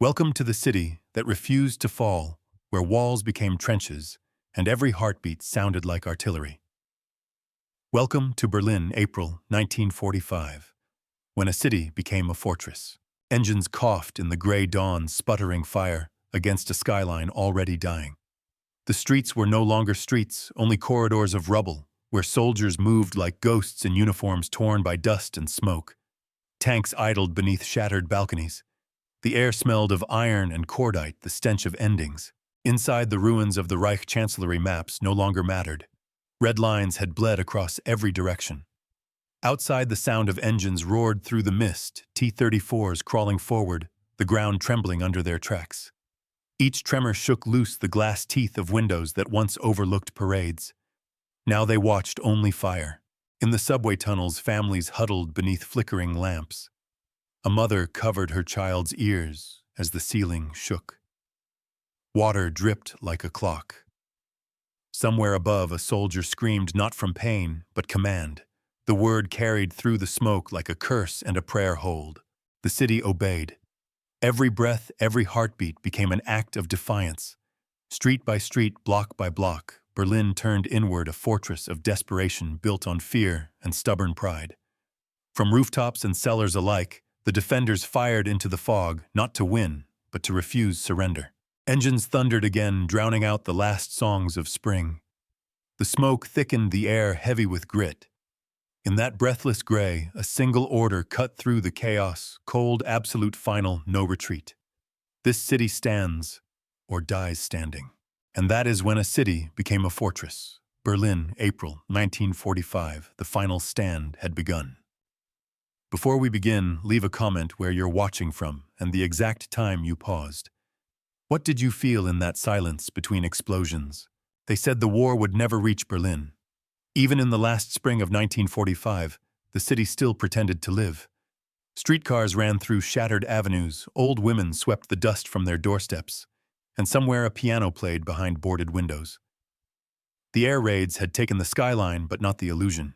Welcome to the city that refused to fall, where walls became trenches and every heartbeat sounded like artillery. Welcome to Berlin, April 1945, when a city became a fortress. Engines coughed in the gray dawn, sputtering fire against a skyline already dying. The streets were no longer streets, only corridors of rubble, where soldiers moved like ghosts in uniforms torn by dust and smoke. Tanks idled beneath shattered balconies. The air smelled of iron and cordite, the stench of endings. Inside the ruins of the Reich Chancellery, maps no longer mattered. Red lines had bled across every direction. Outside, the sound of engines roared through the mist, T-34s crawling forward, the ground trembling under their tracks. Each tremor shook loose the glass teeth of windows that once overlooked parades. Now they watched only fire. In the subway tunnels, families huddled beneath flickering lamps. A mother covered her child's ears as the ceiling shook. Water dripped like a clock. Somewhere above, a soldier screamed not from pain, but command. The word carried through the smoke like a curse and a prayer hold. The city obeyed. Every breath, every heartbeat became an act of defiance. Street by street, block by block, Berlin turned inward, a fortress of desperation built on fear and stubborn pride. From rooftops and cellars alike, the defenders fired into the fog, not to win, but to refuse surrender. Engines thundered again, drowning out the last songs of spring. The smoke thickened the air, heavy with grit. In that breathless gray, a single order cut through the chaos, cold, absolute, final, no retreat. This city stands, or dies standing. And that is when a city became a fortress. Berlin, April 1945, the final stand had begun. Before we begin, leave a comment where you're watching from and the exact time you paused. What did you feel in that silence between explosions? They said the war would never reach Berlin. Even in the last spring of 1945, the city still pretended to live. Streetcars ran through shattered avenues, old women swept the dust from their doorsteps, and somewhere a piano played behind boarded windows. The air raids had taken the skyline, but not the illusion.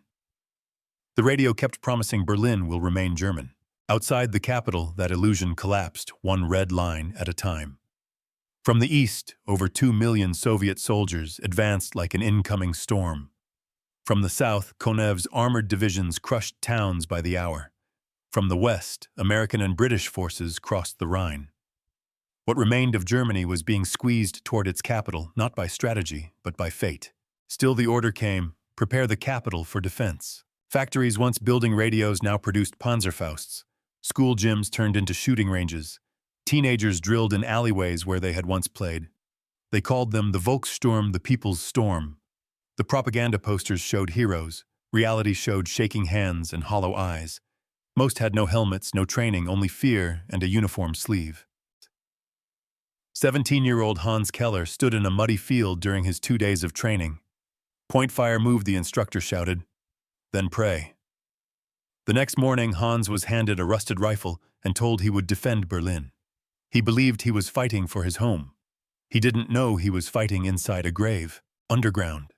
The radio kept promising Berlin will remain German. Outside the capital, that illusion collapsed, one red line at a time. From the east, over 2 million Soviet soldiers advanced like an incoming storm. From the south, Konev's armored divisions crushed towns by the hour. From the west, American and British forces crossed the Rhine. What remained of Germany was being squeezed toward its capital, not by strategy, but by fate. Still the order came, prepare the capital for defense. Factories once building radios now produced Panzerfausts. School gyms turned into shooting ranges. Teenagers drilled in alleyways where they had once played. They called them the Volkssturm, the People's Storm. The propaganda posters showed heroes. Reality showed shaking hands and hollow eyes. Most had no helmets, no training, only fear and a uniform sleeve. 17-year-old Hans Keller stood in a muddy field during his 2 days of training. Point fire move, the instructor shouted. Then pray. The next morning, Hans was handed a rusted rifle and told he would defend Berlin. He believed he was fighting for his home. He didn't know he was fighting inside a grave, underground.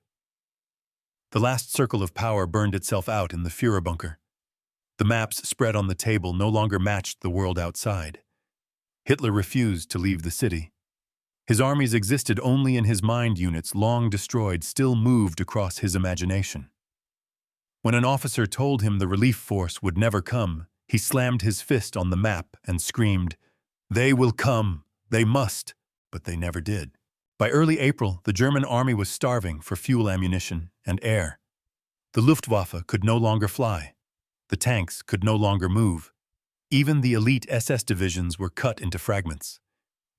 The last circle of power burned itself out in the Führer bunker. The maps spread on the table no longer matched the world outside. Hitler refused to leave the city. His armies existed only in his mind. Units long destroyed still moved across his imagination. When an officer told him the relief force would never come, he slammed his fist on the map and screamed, "They will come, they must," but they never did. By early April, the German army was starving for fuel, ammunition, and air. The Luftwaffe could no longer fly. The tanks could no longer move. Even the elite SS divisions were cut into fragments.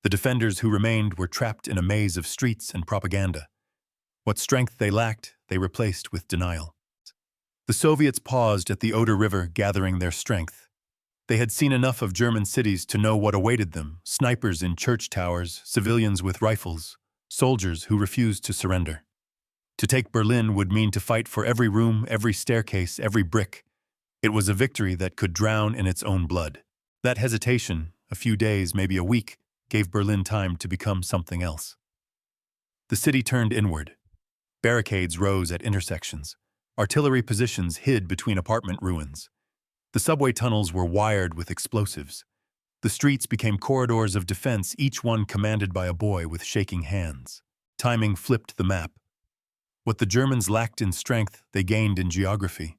The defenders who remained were trapped in a maze of streets and propaganda. What strength they lacked, they replaced with denial. The Soviets paused at the Oder River, gathering their strength. They had seen enough of German cities to know what awaited them: snipers in church towers, civilians with rifles, soldiers who refused to surrender. To take Berlin would mean to fight for every room, every staircase, every brick. It was a victory that could drown in its own blood. That hesitation, a few days, maybe a week, gave Berlin time to become something else. The city turned inward. Barricades rose at intersections. Artillery positions hid between apartment ruins. The subway tunnels were wired with explosives. The streets became corridors of defense, each one commanded by a boy with shaking hands. Timing flipped the map. What the Germans lacked in strength, they gained in geography.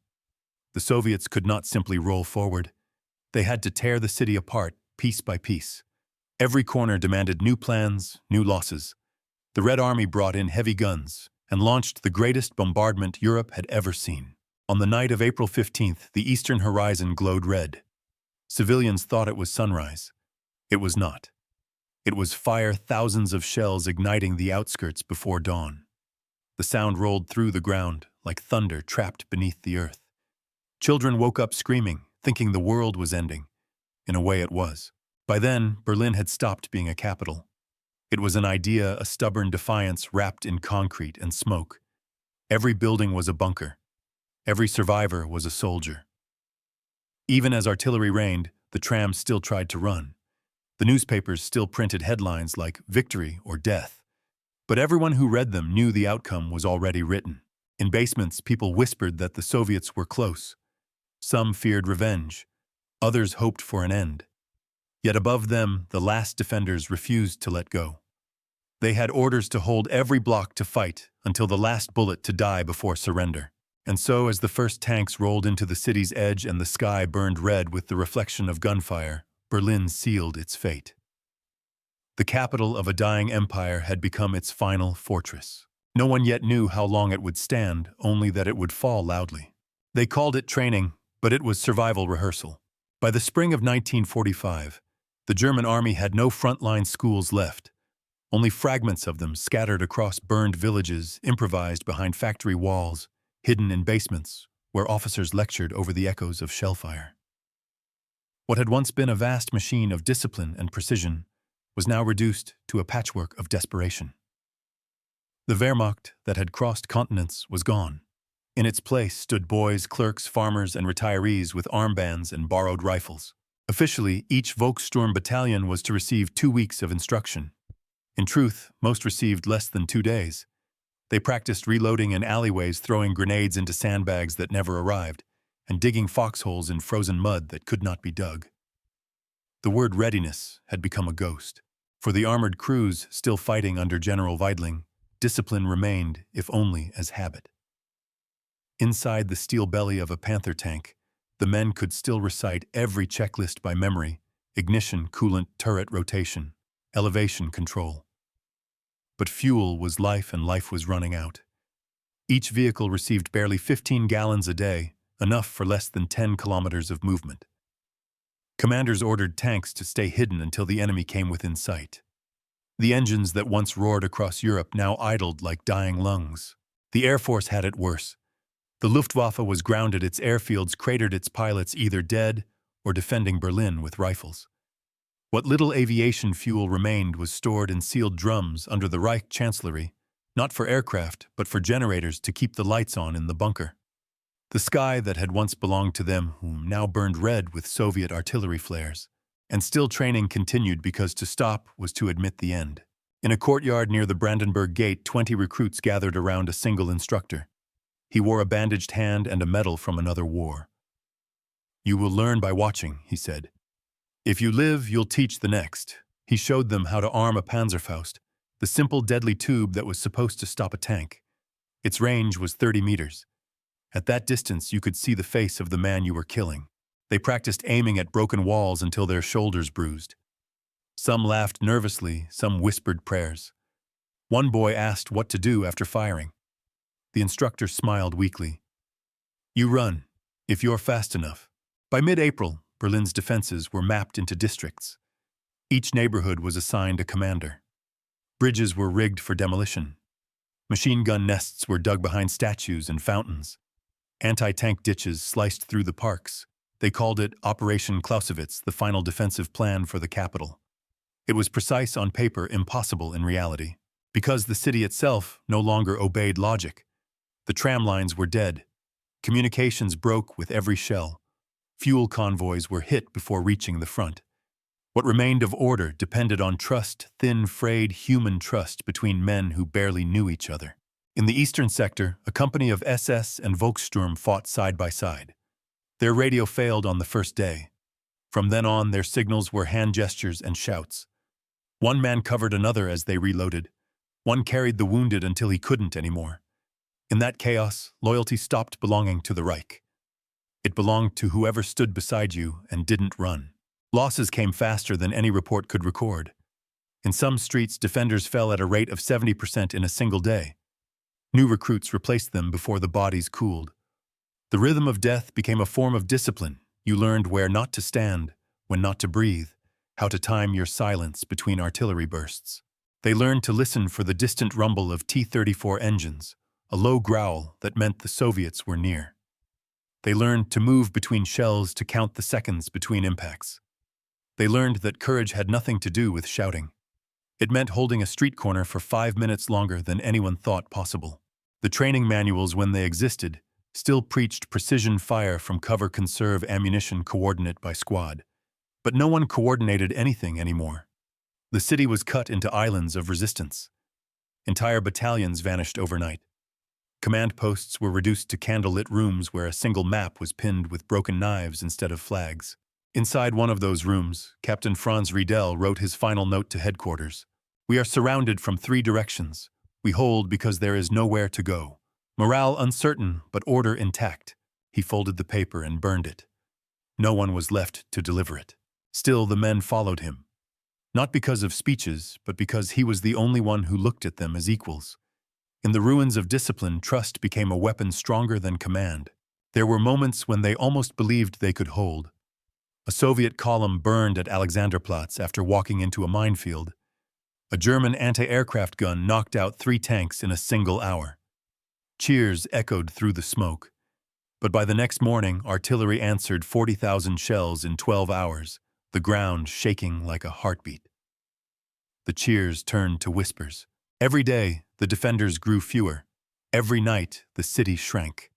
The Soviets could not simply roll forward. They had to tear the city apart, piece by piece. Every corner demanded new plans, new losses. The Red Army brought in heavy guns and launched the greatest bombardment Europe had ever seen. On the night of April 15th, the eastern horizon glowed red. Civilians thought it was sunrise. It was not. It was fire, thousands of shells igniting the outskirts before dawn. The sound rolled through the ground like thunder trapped beneath the earth. Children woke up screaming, thinking the world was ending. In a way it was. By then, Berlin had stopped being a capital. It was an idea, a stubborn defiance wrapped in concrete and smoke. Every building was a bunker. Every survivor was a soldier. Even as artillery rained, the trams still tried to run. The newspapers still printed headlines like victory or death. But everyone who read them knew the outcome was already written. In basements, people whispered that the Soviets were close. Some feared revenge. Others hoped for an end. Yet above them, the last defenders refused to let go. They had orders to hold every block to fight until the last bullet to die before surrender. And so, as the first tanks rolled into the city's edge and the sky burned red with the reflection of gunfire, Berlin sealed its fate. The capital of a dying empire had become its final fortress. No one yet knew how long it would stand, only that it would fall loudly. They called it training, but it was survival rehearsal. By the spring of 1945, the German army had no frontline schools left, only fragments of them scattered across burned villages, improvised behind factory walls, hidden in basements where officers lectured over the echoes of shellfire. What had once been a vast machine of discipline and precision was now reduced to a patchwork of desperation. The Wehrmacht that had crossed continents was gone. In its place stood boys, clerks, farmers, and retirees with armbands and borrowed rifles. Officially, each Volkssturm battalion was to receive 2 weeks of instruction. In truth, most received less than 2 days. They practiced reloading in alleyways, throwing grenades into sandbags that never arrived, and digging foxholes in frozen mud that could not be dug. The word readiness had become a ghost. For the armored crews still fighting under General Weidling, discipline remained, if only as habit. Inside the steel belly of a Panther tank, the men could still recite every checklist by memory: ignition, coolant, turret rotation, elevation control. But fuel was life, and life was running out. Each vehicle received barely 15 gallons a day, enough for less than 10 kilometers of movement. Commanders ordered tanks to stay hidden until the enemy came within sight. The engines that once roared across Europe now idled like dying lungs. The Air Force had it worse. The Luftwaffe was grounded, its airfields cratered, its pilots either dead or defending Berlin with rifles. What little aviation fuel remained was stored in sealed drums under the Reich Chancellery, not for aircraft, but for generators to keep the lights on in the bunker. The sky that had once belonged to them now burned red with Soviet artillery flares. And still training continued, because to stop was to admit the end. In a courtyard near the Brandenburg Gate, 20 recruits gathered around a single instructor. He wore a bandaged hand and a medal from another war. "You will learn by watching," he said. "If you live, you'll teach the next." He showed them how to arm a Panzerfaust, the simple deadly tube that was supposed to stop a tank. Its range was 30 meters. At that distance, you could see the face of the man you were killing. They practiced aiming at broken walls until their shoulders bruised. Some laughed nervously, some whispered prayers. One boy asked what to do after firing. The instructor smiled weakly. "You run, if you're fast enough." By mid-April, Berlin's defenses were mapped into districts. Each neighborhood was assigned a commander. Bridges were rigged for demolition. Machine gun nests were dug behind statues and fountains. Anti-tank ditches sliced through the parks. They called it Operation Clausewitz, the final defensive plan for the capital. It was precise on paper, impossible in reality, because the city itself no longer obeyed logic. The tram lines were dead. Communications broke with every shell. Fuel convoys were hit before reaching the front. What remained of order depended on trust, thin, frayed human trust between men who barely knew each other. In the eastern sector, a company of SS and Volkssturm fought side by side. Their radio failed on the first day. From then on, their signals were hand gestures and shouts. One man covered another as they reloaded. One carried the wounded until he couldn't anymore. In that chaos, loyalty stopped belonging to the Reich. It belonged to whoever stood beside you and didn't run. Losses came faster than any report could record. In some streets, defenders fell at a rate of 70% in a single day. New recruits replaced them before the bodies cooled. The rhythm of death became a form of discipline. You learned where not to stand, when not to breathe, how to time your silence between artillery bursts. They learned to listen for the distant rumble of T-34 engines, a low growl that meant the Soviets were near. They learned to move between shells to count the seconds between impacts. They learned that courage had nothing to do with shouting. It meant holding a street corner for 5 minutes longer than anyone thought possible. The training manuals, when they existed, still preached precision fire from cover, conserve ammunition coordinate by squad. But no one coordinated anything anymore. The city was cut into islands of resistance. Entire battalions vanished overnight. Command posts were reduced to candlelit rooms where a single map was pinned with broken knives instead of flags. Inside one of those rooms, Captain Franz Riedel wrote his final note to headquarters. "We are surrounded from 3 directions. We hold because there is nowhere to go. Morale uncertain, but order intact." He folded the paper and burned it. No one was left to deliver it. Still, the men followed him. Not because of speeches, but because he was the only one who looked at them as equals. In the ruins of discipline, trust became a weapon stronger than command. There were moments when they almost believed they could hold. A Soviet column burned at Alexanderplatz after walking into a minefield. A German anti-aircraft gun knocked out 3 tanks in a single hour. Cheers echoed through the smoke. But by the next morning, artillery answered 40,000 shells in 12 hours, the ground shaking like a heartbeat. The cheers turned to whispers. Every day, the defenders grew fewer. Every night, the city shrank.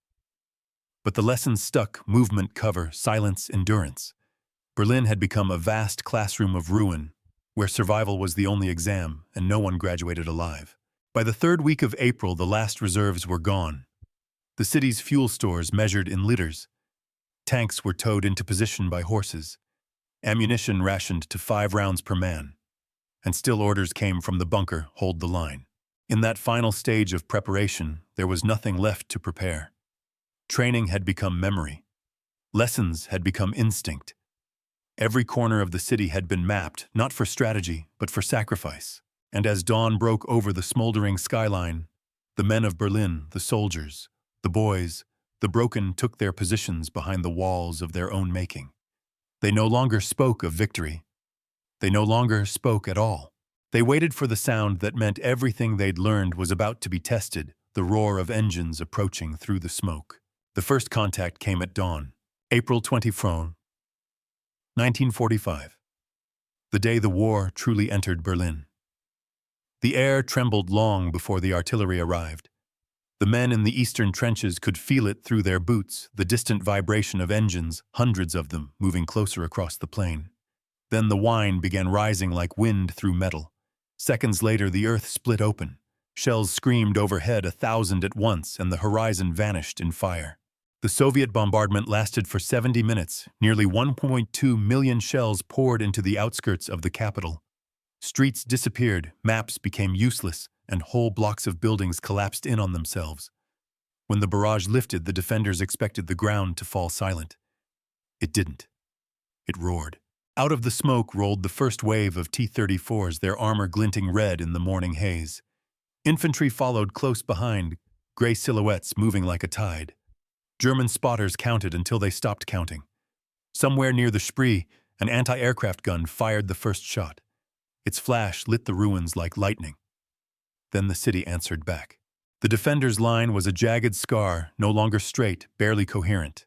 But the lessons stuck: movement, cover, silence, endurance. Berlin had become a vast classroom of ruin, where survival was the only exam and no one graduated alive. By the 3rd week of April, the last reserves were gone. The city's fuel stores measured in liters. Tanks were towed into position by horses. Ammunition rationed to 5 rounds per man. And still orders came from the bunker: hold the line. In that final stage of preparation, there was nothing left to prepare. Training had become memory. Lessons had become instinct. Every corner of the city had been mapped, not for strategy, but for sacrifice. And as dawn broke over the smoldering skyline, the men of Berlin, the soldiers, the boys, the broken, took their positions behind the walls of their own making. They no longer spoke of victory. They no longer spoke at all. They waited for the sound that meant everything they'd learned was about to be tested, the roar of engines approaching through the smoke. The first contact came at dawn, April 24, 1945, the day the war truly entered Berlin. The air trembled long before the artillery arrived. The men in the eastern trenches could feel it through their boots, the distant vibration of engines, hundreds of them, moving closer across the plain. Then the whine began rising like wind through metal. Seconds later, the earth split open. Shells screamed overhead, 1,000 at once, and the horizon vanished in fire. The Soviet bombardment lasted for 70 minutes. Nearly 1.2 million shells poured into the outskirts of the capital. Streets disappeared, maps became useless, and whole blocks of buildings collapsed in on themselves. When the barrage lifted, the defenders expected the ground to fall silent. It didn't. It roared. Out of the smoke rolled the first wave of T-34s, their armor glinting red in the morning haze. Infantry followed close behind, gray silhouettes moving like a tide. German spotters counted until they stopped counting. Somewhere near the Spree, an anti-aircraft gun fired the first shot. Its flash lit the ruins like lightning. Then the city answered back. The defenders' line was a jagged scar, no longer straight, barely coherent.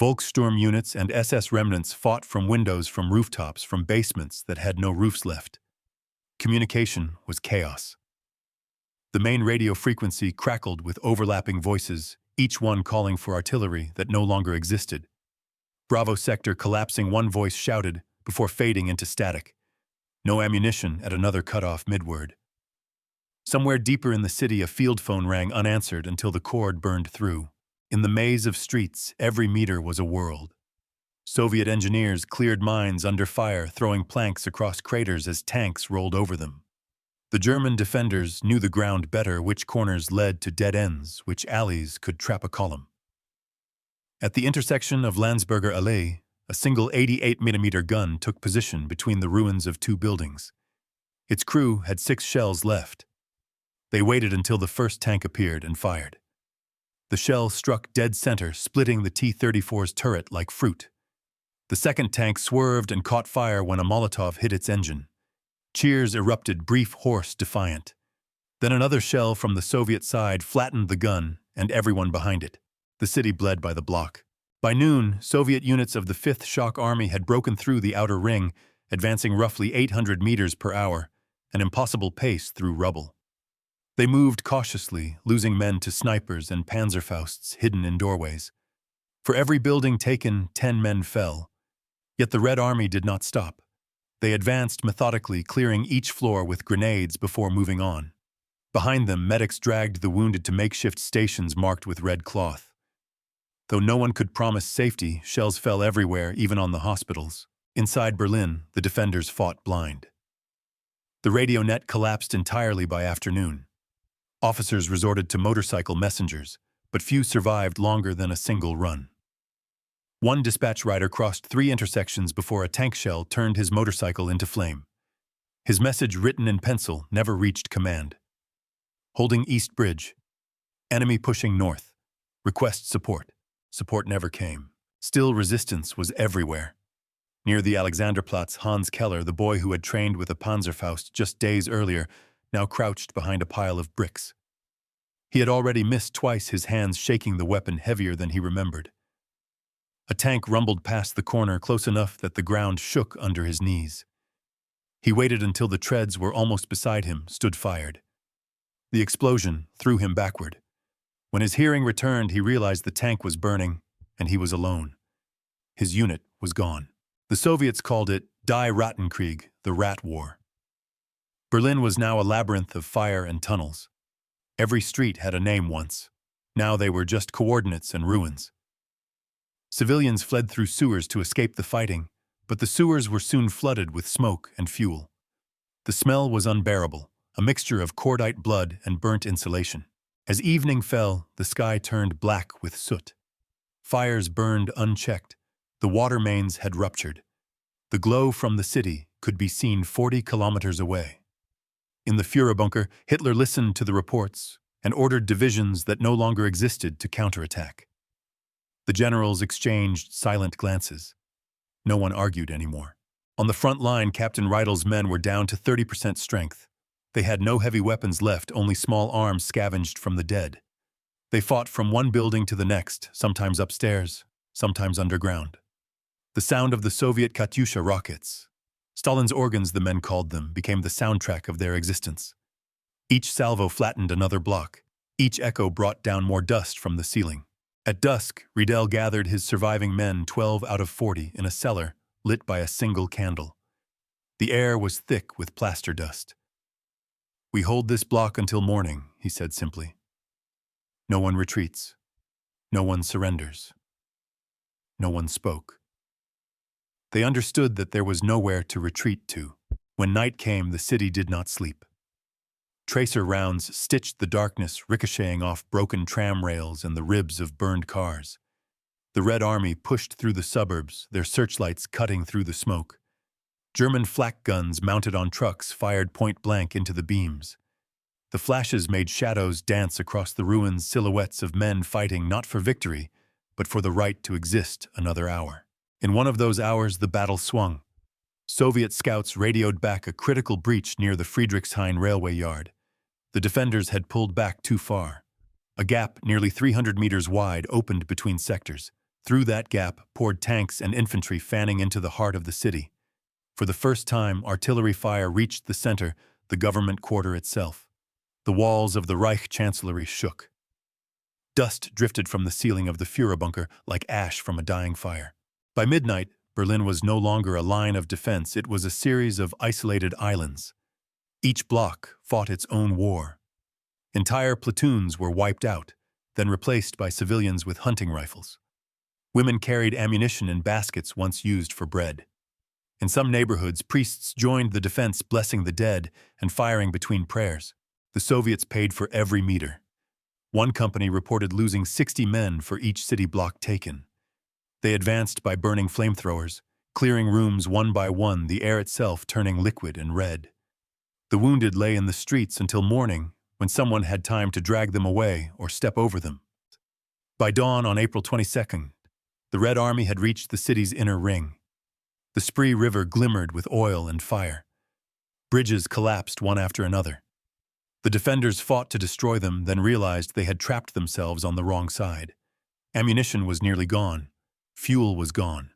Volkssturm units and SS remnants fought from windows, from rooftops, from basements that had no roofs left. Communication was chaos. The main radio frequency crackled with overlapping voices, each one calling for artillery that no longer existed. Bravo sector collapsing, one voice shouted before fading into static. No ammunition at another cutoff midword. Somewhere deeper in the city, a field phone rang unanswered until the cord burned through. In the maze of streets, every meter was a world. Soviet engineers cleared mines under fire, throwing planks across craters as tanks rolled over them. The German defenders knew the ground better, which corners led to dead ends, which alleys could trap a column. At the intersection of Landsberger Allee, a single 88mm gun took position between the ruins of two buildings. Its crew had 6 shells left. They waited until the first tank appeared and fired. The shell struck dead center, splitting the T-34's turret like fruit. The second tank swerved and caught fire when a Molotov hit its engine. Cheers erupted, brief, hoarse, defiant. Then another shell from the Soviet side flattened the gun and everyone behind it. The city bled by the block. By noon, Soviet units of the 5th Shock Army had broken through the outer ring, advancing roughly 800 meters per hour, an impossible pace through rubble. They moved cautiously, losing men to snipers and Panzerfausts hidden in doorways. For every building taken, 10 men fell. Yet the Red Army did not stop. They advanced methodically, clearing each floor with grenades before moving on. Behind them, medics dragged the wounded to makeshift stations marked with red cloth. Though no one could promise safety, shells fell everywhere, even on the hospitals. Inside Berlin, the defenders fought blind. The radio net collapsed entirely by afternoon. Officers resorted to motorcycle messengers, but few survived longer than a single run. One dispatch rider crossed 3 intersections before a tank shell turned his motorcycle into flame. His message, written in pencil, never reached command. Holding East Bridge. Enemy pushing north. Request support. Support never came. Still, resistance was everywhere. Near the Alexanderplatz, Hans Keller, the boy who had trained with a Panzerfaust just days earlier, now crouched behind a pile of bricks. He had already missed twice, his hands shaking the weapon heavier than he remembered. A tank rumbled past the corner close enough that the ground shook under his knees. He waited until the treads were almost beside him, stood fired. The explosion threw him backward. When his hearing returned, he realized the tank was burning, and he was alone. His unit was gone. The Soviets called it Die Rattenkrieg, the Rat War. Berlin was now a labyrinth of fire and tunnels. Every street had a name once. Now they were just coordinates and ruins. Civilians fled through sewers to escape the fighting, but the sewers were soon flooded with smoke and fuel. The smell was unbearable, a mixture of cordite blood and burnt insulation. As evening fell, the sky turned black with soot. Fires burned unchecked. The water mains had ruptured. The glow from the city could be seen 40 kilometers away. In the Führerbunker, Hitler listened to the reports and ordered divisions that no longer existed to counterattack. The generals exchanged silent glances. No one argued anymore. On the front line, Captain Reidel's men were down to 30% strength. They had no heavy weapons left, only small arms scavenged from the dead. They fought from one building to the next, sometimes upstairs, sometimes underground. The sound of the Soviet Katyusha rockets, Stalin's organs the men called them, became the soundtrack of their existence. Each salvo flattened another block. Each echo brought down more dust from the ceiling. At dusk, Riedel gathered his surviving men, 12 out of 40, in a cellar lit by a single candle. The air was thick with plaster dust. "We hold this block until morning," he said simply. No one retreats. No one surrenders. No one spoke. They understood that there was nowhere to retreat to. When night came, the city did not sleep. Tracer rounds stitched the darkness, ricocheting off broken tram rails and the ribs of burned cars. The Red Army pushed through the suburbs, their searchlights cutting through the smoke. German flak guns mounted on trucks fired point-blank into the beams. The flashes made shadows dance across the ruins, silhouettes of men fighting not for victory, but for the right to exist another hour. In one of those hours, the battle swung. Soviet scouts radioed back a critical breach near the Friedrichshain railway yard. The defenders had pulled back too far. A gap nearly 300 meters wide opened between sectors. Through that gap poured tanks and infantry, fanning into the heart of the city. For the first time, artillery fire reached the center, the government quarter itself. The walls of the Reich Chancellery shook. Dust drifted from the ceiling of the Führerbunker like ash from a dying fire. By midnight, Berlin was no longer a line of defense, it was a series of isolated islands. Each block fought its own war. Entire platoons were wiped out, then replaced by civilians with hunting rifles. Women carried ammunition in baskets once used for bread. In some neighborhoods, priests joined the defense, blessing the dead and firing between prayers. The Soviets paid for every meter. One company reported losing 60 men for each city block taken. They advanced by burning flamethrowers, clearing rooms one by one, the air itself turning liquid and red. The wounded lay in the streets until morning, when someone had time to drag them away or step over them. By dawn on April 22nd, the Red Army had reached the city's inner ring. The Spree River glimmered with oil and fire. Bridges collapsed one after another. The defenders fought to destroy them, then realized they had trapped themselves on the wrong side. Ammunition was nearly gone. Fuel was gone.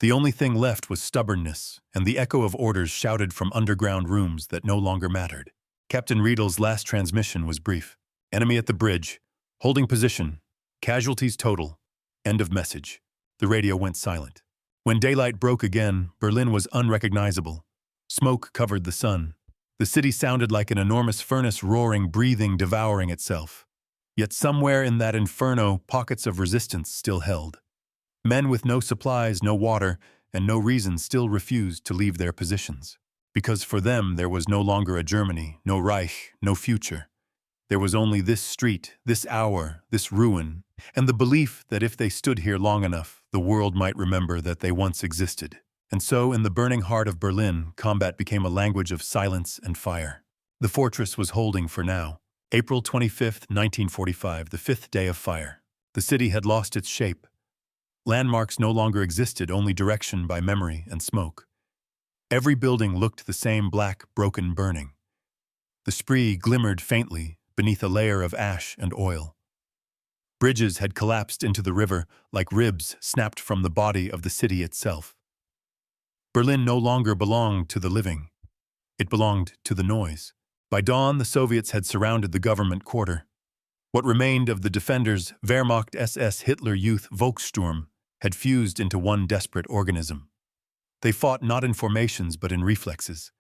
The only thing left was stubbornness and the echo of orders shouted from underground rooms that no longer mattered. Captain Riedel's last transmission was brief. Enemy at the bridge. Holding position. Casualties total. End of message. The radio went silent. When daylight broke again, Berlin was unrecognizable. Smoke covered the sun. The city sounded like an enormous furnace, roaring, breathing, devouring itself. Yet somewhere in that inferno, pockets of resistance still held. Men with no supplies, no water, and no reason still refused to leave their positions. Because for them there was no longer a Germany, no Reich, no future. There was only this street, this hour, this ruin, and the belief that if they stood here long enough, the world might remember that they once existed. And so, in the burning heart of Berlin, combat became a language of silence and fire. The fortress was holding for now. April 25, 1945, the fifth day of fire. The city had lost its shape. Landmarks no longer existed, only direction by memory and smoke. Every building looked the same, black, broken, burning. The Spree glimmered faintly beneath a layer of ash and oil. Bridges had collapsed into the river like ribs snapped from the body of the city itself. Berlin no longer belonged to the living. It belonged to the noise. By dawn, the Soviets had surrounded the government quarter. What remained of the defenders, Wehrmacht SS Hitler Youth Volkssturm, had fused into one desperate organism. They fought not in formations but in reflexes.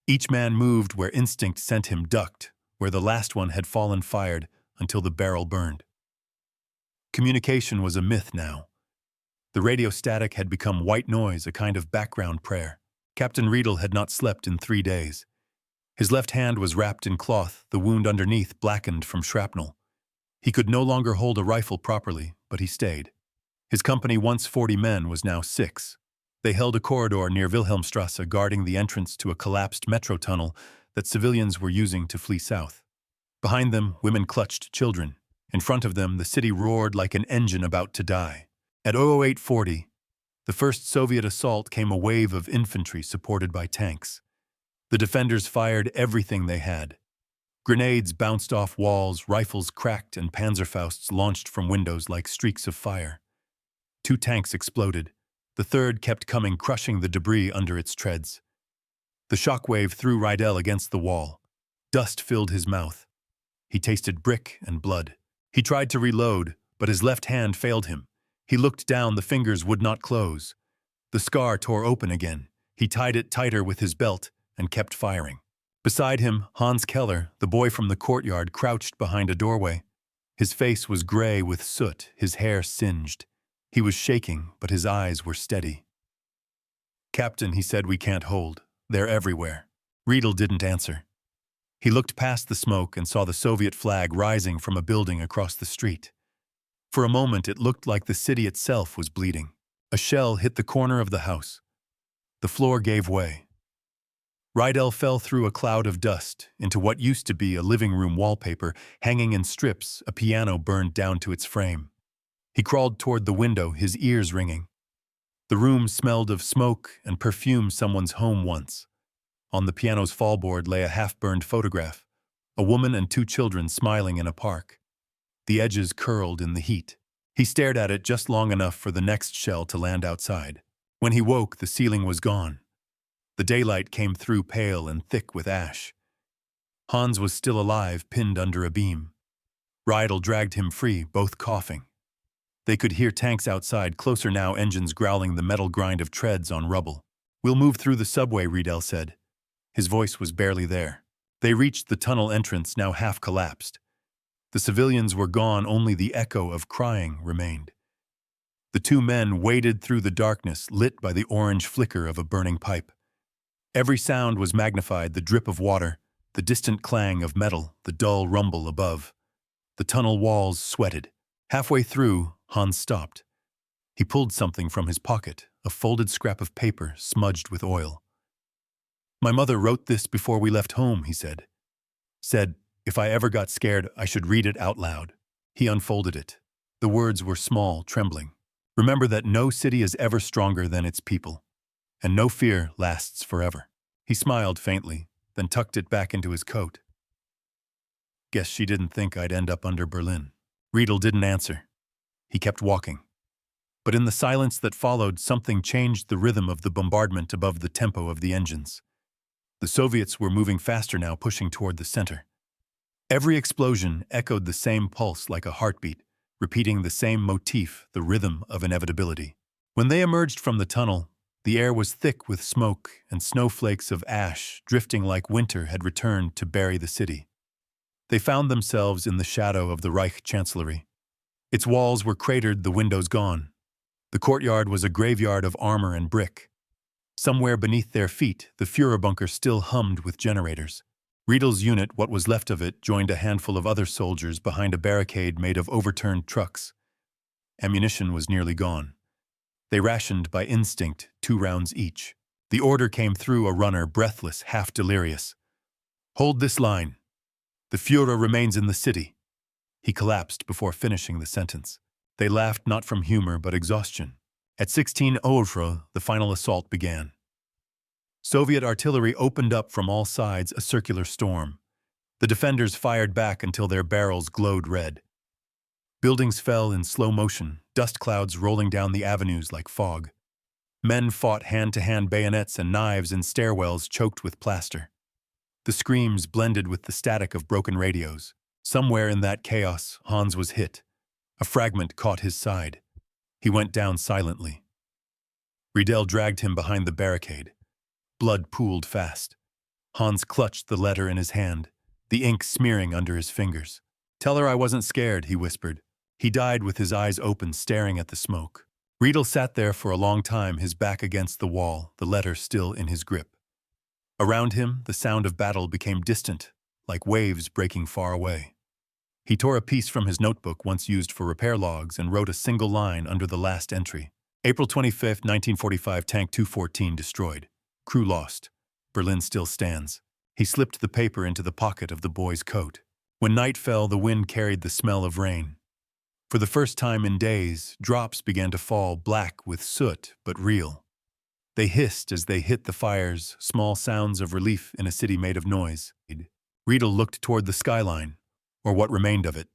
Each man moved where instinct sent him, ducked, where the last one had fallen, fired, until the barrel burned. Communication was a myth now. The radio static had become white noise, a kind of background prayer. Captain Riedel had not slept in 3 days. His left hand was wrapped in cloth, the wound underneath blackened from shrapnel. He could no longer hold a rifle properly, but he stayed. His company, once 40 men, was now 6. They held a corridor near Wilhelmstrasse, guarding the entrance to a collapsed metro tunnel that civilians were using to flee south. Behind them, women clutched children. In front of them, the city roared like an engine about to die. At 0840, the first Soviet assault came a wave of infantry supported by tanks. The defenders fired everything they had. Grenades bounced off walls, rifles cracked, and Panzerfausts launched from windows like streaks of fire. 2 tanks exploded. The third kept coming, crushing the debris under its treads. The shockwave threw Riedel against the wall. Dust filled his mouth. He tasted brick and blood. He tried to reload, but his left hand failed him. He looked down, the fingers would not close. The scar tore open again. He tied it tighter with his belt and kept firing. Beside him, Hans Keller, the boy from the courtyard, crouched behind a doorway. His face was gray with soot, his hair singed. He was shaking, but his eyes were steady. "Captain," he said, "we can't hold. They're everywhere." Riedel didn't answer. He looked past the smoke and saw the Soviet flag rising from a building across the street. For a moment, it looked like the city itself was bleeding. A shell hit the corner of the house. The floor gave way. Riedel fell through a cloud of dust into what used to be a living room wallpaper, hanging in strips, a piano burned down to its frame. He crawled toward the window, his ears ringing. The room smelled of smoke and perfume, someone's home once. On the piano's fallboard lay a half-burned photograph, a woman and 2 children smiling in a park. The edges curled in the heat. He stared at it just long enough for the next shell to land outside. When he woke, the ceiling was gone. The daylight came through, pale and thick with ash. Hans was still alive, pinned under a beam. Riedel dragged him free, both coughing. They could hear tanks outside, closer now, engines growling, the metal grind of treads on rubble. "We'll move through the subway," Riedel said. His voice was barely there. They reached the tunnel entrance, now half collapsed. The civilians were gone, only the echo of crying remained. The two men waded through the darkness lit by the orange flicker of a burning pipe. Every sound was magnified, the drip of water, the distant clang of metal, the dull rumble above. The tunnel walls sweated. Halfway through, Hans stopped. He pulled something from his pocket, a folded scrap of paper smudged with oil. "My mother wrote this before we left home," he said. Said, if I ever got scared, I should read it out loud. He unfolded it. The words were small, trembling. "Remember that no city is ever stronger than its people, and no fear lasts forever." He smiled faintly, then tucked it back into his coat. Guess she didn't think I'd end up under Berlin. Riedel didn't answer. He kept walking. But in the silence that followed, something changed the rhythm of the bombardment above the tempo of the engines. The Soviets were moving faster now, pushing toward the center. Every explosion echoed the same pulse like a heartbeat, repeating the same motif, the rhythm of inevitability. When they emerged from the tunnel, the air was thick with smoke and snowflakes of ash drifting like winter had returned to bury the city. They found themselves in the shadow of the Reich Chancellery. Its walls were cratered, the windows gone. The courtyard was a graveyard of armor and brick. Somewhere beneath their feet, the Führerbunker still hummed with generators. Riedel's unit, what was left of it, joined a handful of other soldiers behind a barricade made of overturned trucks. Ammunition was nearly gone. They rationed by instinct 2 rounds each. The order came through a runner, breathless, half delirious. "Hold this line. The Führer remains in the city." He collapsed before finishing the sentence. They laughed not from humor but exhaustion. At 16:00, the final assault began. Soviet artillery opened up from all sides, a circular storm. The defenders fired back until their barrels glowed red. Buildings fell in slow motion, dust clouds rolling down the avenues like fog. Men fought hand-to-hand, bayonets and knives in stairwells choked with plaster. The screams blended with the static of broken radios. Somewhere in that chaos, Hans was hit. A fragment caught his side. He went down silently. Riedel dragged him behind the barricade. Blood pooled fast. Hans clutched the letter in his hand, the ink smearing under his fingers. "Tell her I wasn't scared," he whispered. He died with his eyes open, staring at the smoke. Riedel sat there for a long time, his back against the wall, the letter still in his grip. Around him, the sound of battle became distant, like waves breaking far away. He tore a piece from his notebook, once used for repair logs, and wrote a single line under the last entry. April 25, 1945, Tank 214 destroyed. Crew lost. Berlin still stands. He slipped the paper into the pocket of the boy's coat. When night fell, the wind carried the smell of rain. For the first time in days, drops began to fall, black with soot, but real. They hissed as they hit the fires, small sounds of relief in a city made of noise. Riedel looked toward the skyline, or what remained of it.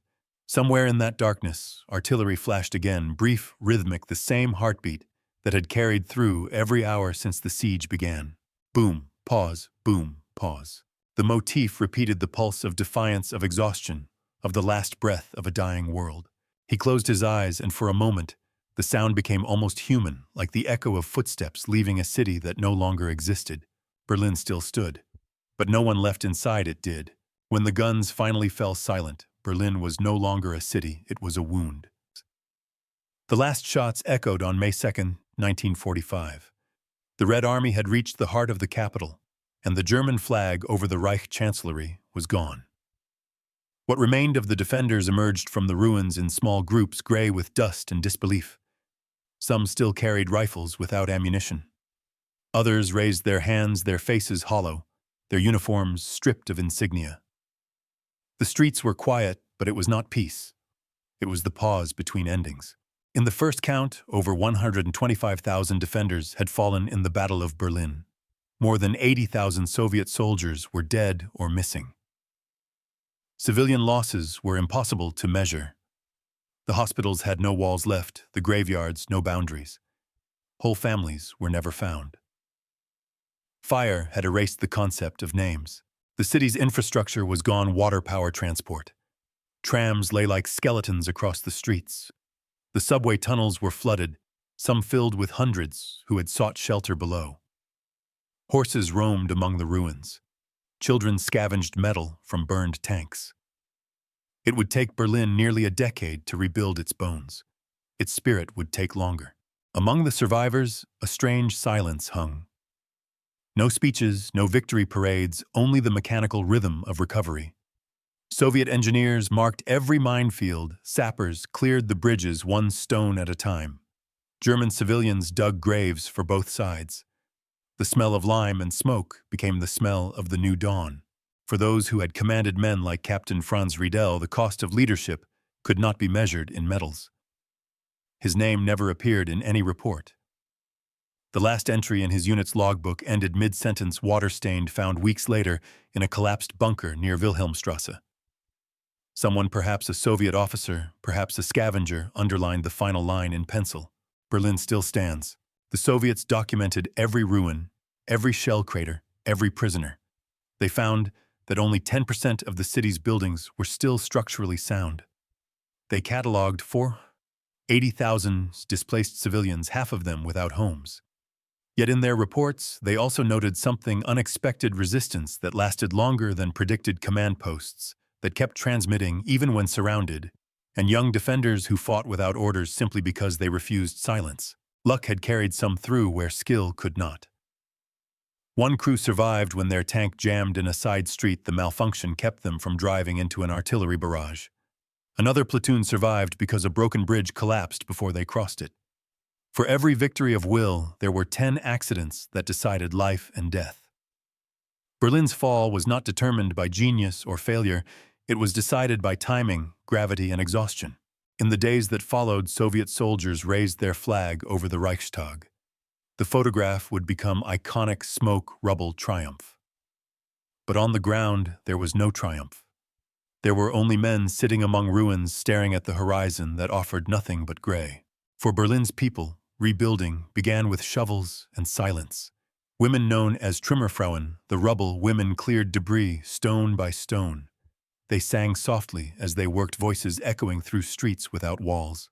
Somewhere in that darkness, artillery flashed again, brief, rhythmic, the same heartbeat that had carried through every hour since the siege began. Boom, pause, boom, pause. The motif repeated, the pulse of defiance, of exhaustion, of the last breath of a dying world. He closed his eyes, and for a moment, the sound became almost human, like the echo of footsteps leaving a city that no longer existed. Berlin still stood, but no one left inside it did. When the guns finally fell silent, Berlin was no longer a city, it was a wound. The last shots echoed on May 2, 1945. The Red Army had reached the heart of the capital, and the German flag over the Reich Chancellery was gone. What remained of the defenders emerged from the ruins in small groups, gray with dust and disbelief. Some still carried rifles without ammunition. Others raised their hands, their faces hollow, their uniforms stripped of insignia. The streets were quiet, but it was not peace. It was the pause between endings. In the first count, over 125,000 defenders had fallen in the Battle of Berlin. More than 80,000 Soviet soldiers were dead or missing. Civilian losses were impossible to measure. The hospitals had no walls left, the graveyards no boundaries. Whole families were never found. Fire had erased the concept of names. The city's infrastructure was gone, water power transport. Trams lay like skeletons across the streets. The subway tunnels were flooded, some filled with hundreds who had sought shelter below. Horses roamed among the ruins. Children scavenged metal from burned tanks. It would take Berlin nearly a decade to rebuild its bones. its spirit would take longer. Among the survivors, a strange silence hung. No speeches, no victory parades, only the mechanical rhythm of recovery. Soviet engineers marked every minefield, sappers cleared the bridges one stone at a time. German civilians dug graves for both sides. The smell of lime and smoke became the smell of the new dawn. For those who had commanded men like Captain Franz Riedel, the cost of leadership could not be measured in medals. His name never appeared in any report. The last entry in his unit's logbook ended mid-sentence water-stained, found weeks later in a collapsed bunker near Wilhelmstrasse. Someone, perhaps a Soviet officer, perhaps a scavenger, underlined the final line in pencil. Berlin still stands. The Soviets documented every ruin, every shell crater, every prisoner. They found that only 10% of the city's buildings were still structurally sound. They catalogued 80,000 displaced civilians, half of them without homes. Yet in their reports, they also noted something: unexpected resistance that lasted longer than predicted, command posts that kept transmitting even when surrounded, and young defenders who fought without orders simply because they refused silence. Luck had carried some through where skill could not. One crew survived when their tank jammed in a side street. The malfunction kept them from driving into an artillery barrage. Another platoon survived because a broken bridge collapsed before they crossed it. For every victory of will, there were 10 accidents that decided life and death. Berlin's fall was not determined by genius or failure. It was decided by timing, gravity, and exhaustion. In the days that followed, Soviet soldiers raised their flag over the Reichstag. The photograph would become iconic: smoke, rubble, triumph. But on the ground, there was no triumph. There were only men sitting among ruins, staring at the horizon that offered nothing but gray. For Berlin's people, rebuilding began with shovels and silence. Women known as Trümmerfrauen, the rubble women, cleared debris stone by stone. They sang softly as they worked, voices echoing through streets without walls.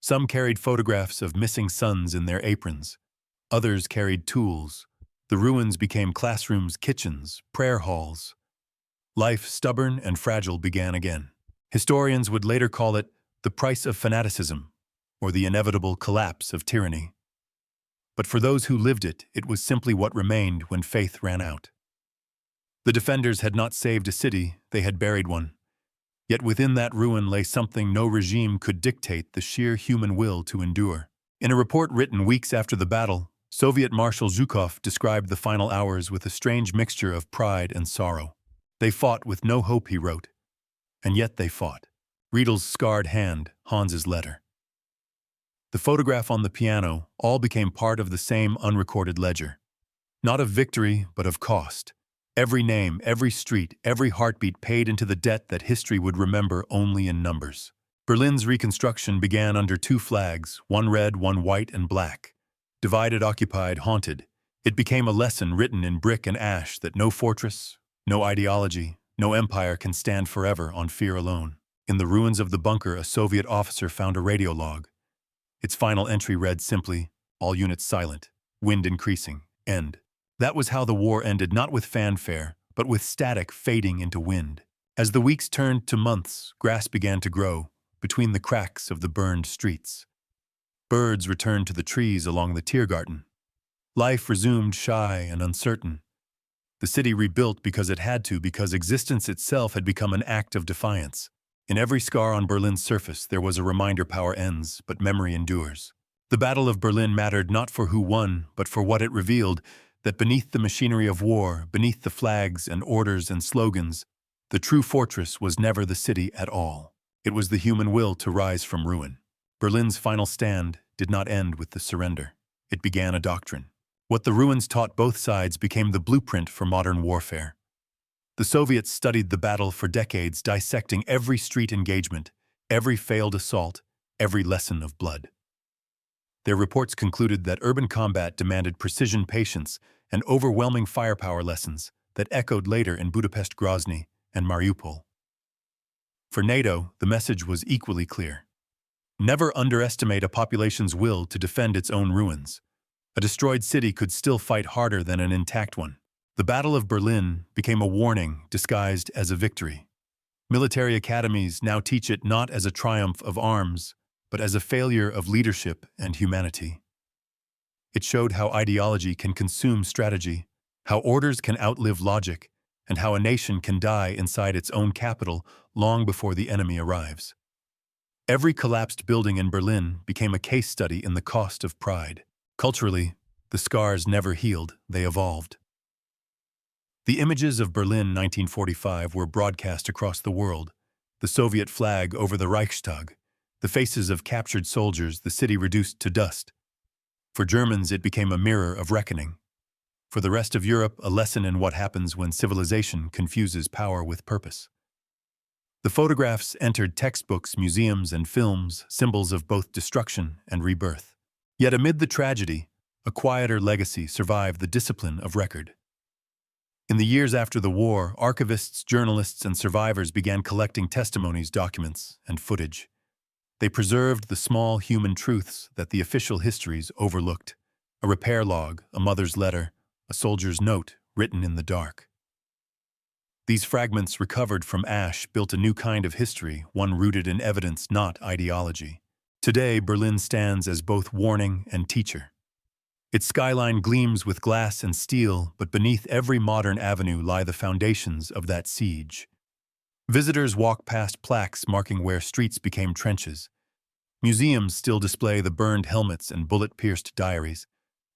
Some carried photographs of missing sons in their aprons. Others carried tools. The ruins became classrooms, kitchens, prayer halls. Life, stubborn and fragile, began again. Historians would later call it the price of fanaticism, or the inevitable collapse of tyranny. But for those who lived it, it was simply what remained when faith ran out. The defenders had not saved a city, they had buried one. Yet within that ruin lay something no regime could dictate: the sheer human will to endure. In a report written weeks after the battle, Soviet Marshal Zhukov described the final hours with a strange mixture of pride and sorrow. They fought with no hope, he wrote. And yet they fought. Riedel's scarred hand, Hans's letter. The photograph on the piano, all became part of the same unrecorded ledger. Not of victory, but of cost. Every name, every street, every heartbeat paid into the debt that history would remember only in numbers. Berlin's reconstruction began under 2 flags, one red, one white and black. Divided, occupied, haunted. It became a lesson written in brick and ash that no fortress, no ideology, no empire can stand forever on fear alone. In the ruins of the bunker, a Soviet officer found a radio log. Its final entry read simply, "All units silent, wind increasing, end." That was how the war ended, not with fanfare, but with static fading into wind. As the weeks turned to months, grass began to grow between the cracks of the burned streets. Birds returned to the trees along the Tiergarten. Life resumed, shy and uncertain. The city rebuilt because it had to, because existence itself had become an act of defiance. In every scar on Berlin's surface, there was a reminder: power ends, but memory endures. The Battle of Berlin mattered not for who won, but for what it revealed: that beneath the machinery of war, beneath the flags and orders and slogans, the true fortress was never the city at all. It was the human will to rise from ruin. Berlin's final stand did not end with the surrender. It began a doctrine. What the ruins taught both sides became the blueprint for modern warfare. The Soviets studied the battle for decades, dissecting every street engagement, every failed assault, every lesson of blood. Their reports concluded that urban combat demanded precision, patience, and overwhelming firepower, lessons that echoed later in Budapest, Grozny, and Mariupol. For NATO, the message was equally clear. Never underestimate a population's will to defend its own ruins. A destroyed city could still fight harder than an intact one. The Battle of Berlin became a warning disguised as a victory. Military academies now teach it not as a triumph of arms, but as a failure of leadership and humanity. It showed how ideology can consume strategy, how orders can outlive logic, and how a nation can die inside its own capital long before the enemy arrives. Every collapsed building in Berlin became a case study in the cost of pride. Culturally, the scars never healed, they evolved. The images of Berlin 1945 were broadcast across the world, the Soviet flag over the Reichstag, the faces of captured soldiers, the city reduced to dust. For Germans, it became a mirror of reckoning. For the rest of Europe, a lesson in what happens when civilization confuses power with purpose. The photographs entered textbooks, museums, and films, symbols of both destruction and rebirth. Yet amid the tragedy, a quieter legacy survived: the discipline of record. In the years after the war, archivists, journalists, and survivors began collecting testimonies, documents, and footage. They preserved the small human truths that the official histories overlooked: a repair log, a mother's letter, a soldier's note written in the dark. These fragments, recovered from ash, built a new kind of history, one rooted in evidence, not ideology. Today, Berlin stands as both warning and teacher. Its skyline gleams with glass and steel, but beneath every modern avenue lie the foundations of that siege. Visitors walk past plaques marking where streets became trenches. Museums still display the burned helmets and bullet-pierced diaries.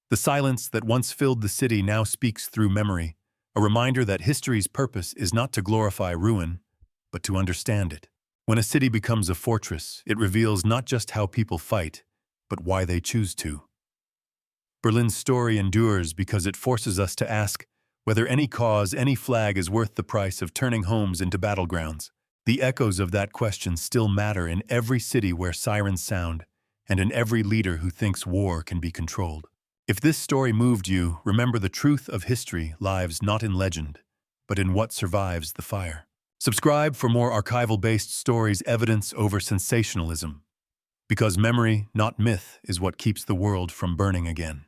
The silence that once filled the city now speaks through memory, a reminder that history's purpose is not to glorify ruin, but to understand it. When a city becomes a fortress, it reveals not just how people fight, but why they choose to. Berlin's story endures because it forces us to ask whether any cause, any flag is worth the price of turning homes into battlegrounds. The echoes of that question still matter in every city where sirens sound, and in every leader who thinks war can be controlled. If this story moved you, remember the truth of history lies not in legend, but in what survives the fire. Subscribe for more archival-based stories, evidence over sensationalism. Because memory, not myth, is what keeps the world from burning again.